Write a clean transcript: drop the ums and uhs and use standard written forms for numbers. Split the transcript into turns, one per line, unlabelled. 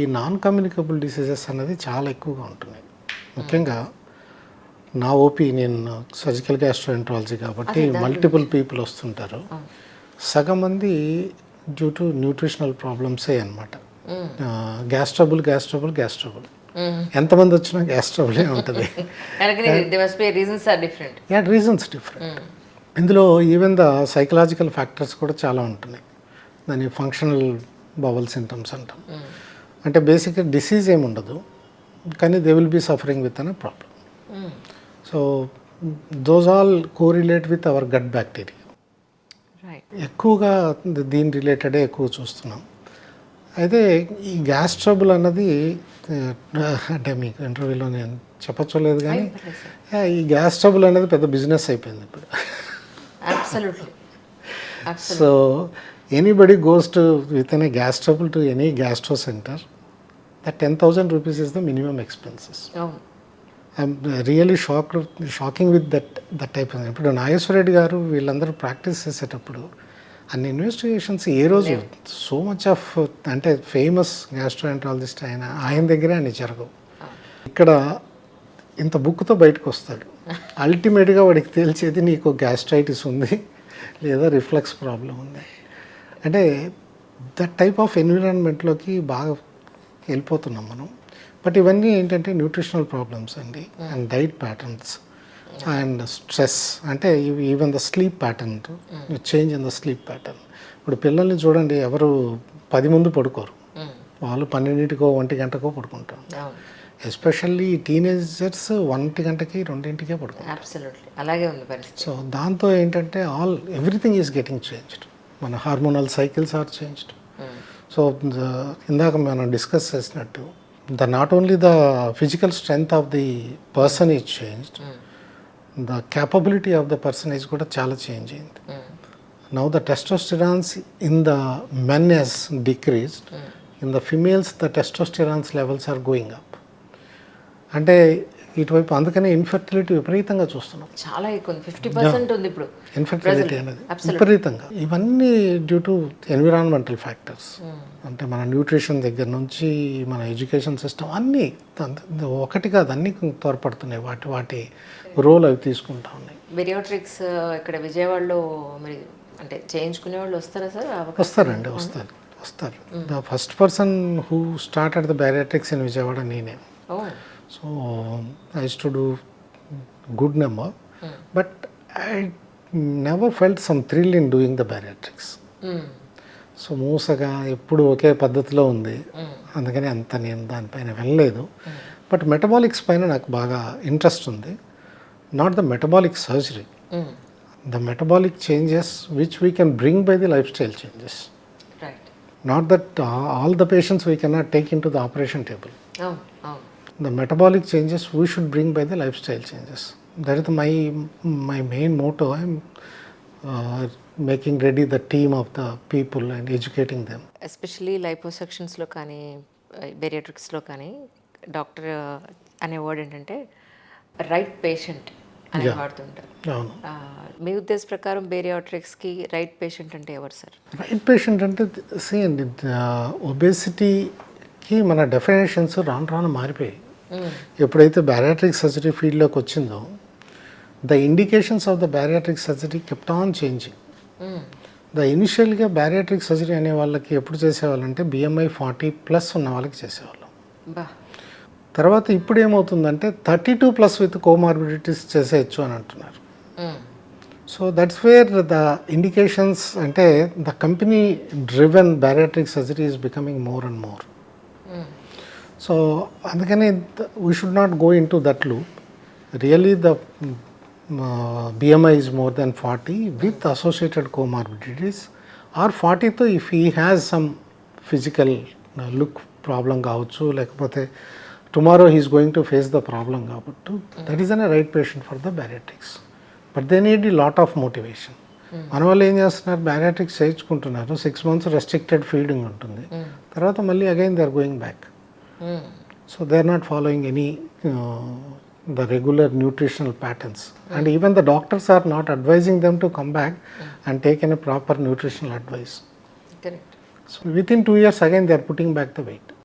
ఈ non communicable diseases అనేది చాలా ఎక్కువగా ఉంటున్నాయి. ముఖ్యంగా నా ఓపీ, నేను సర్జికల్ గ్యాస్ట్రోఎంట్రాలజీ కాబట్టి మల్టిపుల్ పీపుల్ వస్తుంటారు. సగం మంది డ్యూ టు న్యూట్రిషనల్ ప్రాబ్లమ్సే అనమాట. గ్యాస్ట్రబుల్ ఎంతమంది వచ్చినా గ్యాస్ట్రబులే ఉంటుంది. Reasons different. ఇందులో ఈవెన్ ద సైకలాజికల్ ఫ్యాక్టర్స్ కూడా చాలా ఉంటున్నాయి. దాన్ని ఫంక్షనల్ బవల్ సింటమ్స్ అంటాం. అంటే బేసిక్గా డిసీజ్ ఏమి ఉండదు, కానీ they will be suffering with an problem. So those all correlate with our gut bacteria. ఎక్కువగా దీని రిలేటెడే ఎక్కువ చూస్తున్నాం. అయితే ఈ గ్యాస్ ట్రబుల్ అన్నది అంటే మీకు ఇంటర్వ్యూలో నేను చెప్పచ్చలేదు, కానీ ఈ గ్యాస్ ట్రబుల్ అనేది పెద్ద బిజినెస్ అయిపోయింది ఇప్పుడు. So anybody goes to with an a gas trouble to any gastro centre, that 10,000 rupees is the minimum expenses. I'm really shocking with that type. ఇప్పుడు నాగేశ్వర రెడ్డి గారు వీళ్ళందరూ ప్రాక్టీస్ చేసేటప్పుడు అన్ని ఇన్వెస్టిగేషన్స్ ఏ రోజు సో మచ్ ఆఫ్ అంటే famous gastroenterologist ఆయన దగ్గరే అన్ని జరగవు. ఇక్కడ ఇంత బుక్తో బయటకు వస్తాడు, అల్టిమేట్గా వాడికి తేల్చేది నీకు గ్యాస్ట్రైటిస్ ఉంది లేదా రిఫ్లక్స్ ప్రాబ్లం ఉంది. అంటే దట్ టైప్ ఆఫ్ ఎన్విరాన్మెంట్లోకి బాగా వెళ్ళిపోతున్నాం మనం. బట్ ఇవన్నీ ఏంటంటే న్యూట్రిషనల్ ప్రాబ్లమ్స్ అండి, and diet patterns and stress. అంటే even the sleep pattern, change in the sleep pattern. ఇప్పుడు పిల్లల్ని చూడండి, ఎవరు 10 ముందు పడుకోరు, వాళ్ళు 12కో 1 గంటకో పడుకుంటారు. ఎస్పెషల్లీ టీనేజర్స్ 1 గంటకి 2కే పడుకుంటారు.
అలాగే ఉంది పరిస్థితి.
సో దాంతో ఏంటంటే ఎవ్రీథింగ్ ఈజ్ గెటింగ్ చేంజ్డ్. మన hormonal cycles are changed. So ఇందాక మనం డిస్కస్ చేసినట్టు not only the physical strength of the person is changed, the capability of the person is కూడా చాలా చేంజ్ అయింది. Now the testosterones in the men has decreased, in the females the testosterones levels are going up. అంటే ఇటువైపు అందుకనే infertility విపరీతంగా చూస్తున్నాం.
చాలా ఎక్కువ, 50% ఉంది ఇప్పుడు
ఇన్ఫెర్టిలిటీ అనేది విపరీతంగా. ఇవన్నీ డ్యూ టు ఎన్విరాన్మెంటల్ ఫ్యాక్టర్స్. అంటే మన న్యూట్రిషన్ దగ్గర నుంచి మన ఎడ్యుకేషన్ సిస్టమ్ అన్నీ ఒకటి కాదు, అన్నీ తోడ్పడుతున్నాయి. వాటి రోల్ అవి తీసుకుంటా ఉన్నాయి.
బెరియాట్రిక్స్ ఇక్కడ విజయవాడలో మరి అంటే చేయించుకునే వాళ్ళు వస్తారా సార్?
వస్తారండి, వస్తారు. The first person who started the bariatrics in Vijayawada నేనే. So I used to do good number, but I never felt some thrill in doing the bariatrics. So మూసగా ఎప్పుడు ఒకే పద్ధతిలో ఉంది, అందుకని అంత నేను దానిపైన వెళ్ళలేదు. బట్ మెటబాలిక్స్ పైన నాకు బాగా ఇంట్రెస్ట్ ఉంది. Not the metabolic surgery, the metabolic changes which we can bring by the life style changes. Not that all the patients we cannot take in to the operation table. The metabolic changes we should bring by the lifestyle changes. That is my main motto. I am making ready the team of the people and educating them.
Especially liposuctionsలో కానీ బెరియాట్రిక్స్లో కానీ doctor అనే word ఏంటంటే right patient అని వాడుతుంటారు.
అవును.
మీ ఉద్దేశ ప్రకారం బెరియాట్రిక్స్కి right patient అంటే ఎవరు సార్?
రైట్ పేషెంట్ అంటే అండి, ఒబేసిటీకి మన డెఫినేషన్స్ రాను మారిపోయాయి. ఎప్పుడైతే బ్యారియాట్రిక్ సర్జరీ ఫీల్డ్లోకి వచ్చిందో, the indications of the bariatric surgery kept on changing. The ఇనిషియల్గా బ్యారియాట్రిక్ సర్జరీ అనే వాళ్ళకి ఎప్పుడు చేసేవాళ్ళంటే BMI 40+ ఉన్న వాళ్ళకి చేసేవాళ్ళం. తర్వాత ఇప్పుడు ఏమవుతుందంటే 32+ విత్ కోమార్బిడిటీస్ చేసేయచ్చు అని అంటున్నారు. So that's where the indications, అంటే the company driven bariatric surgery is becoming more and more. So అందుకని we should not go into that loop. Really the BMI is more than 40 with associated comorbidities, or 40తో if he has some physical look problem కావచ్చు, లేకపోతే tomorrow he's going to face the problem కాబట్టి that is an right patient for the bariatrics. But they need lot of motivation. మన వాళ్ళు ఏం చేస్తున్నారు, బ్యారియాట్రిక్స్ చేయించుకుంటున్నారు, 6 months restricted feeding ఉంటుంది, తర్వాత మళ్ళీ again they are going back. So they are not following any the regular nutritional patterns, and even the doctors are not advising them to come back and take in a proper nutritional advice.
Correct.
So within 2 years again they are putting back the weight.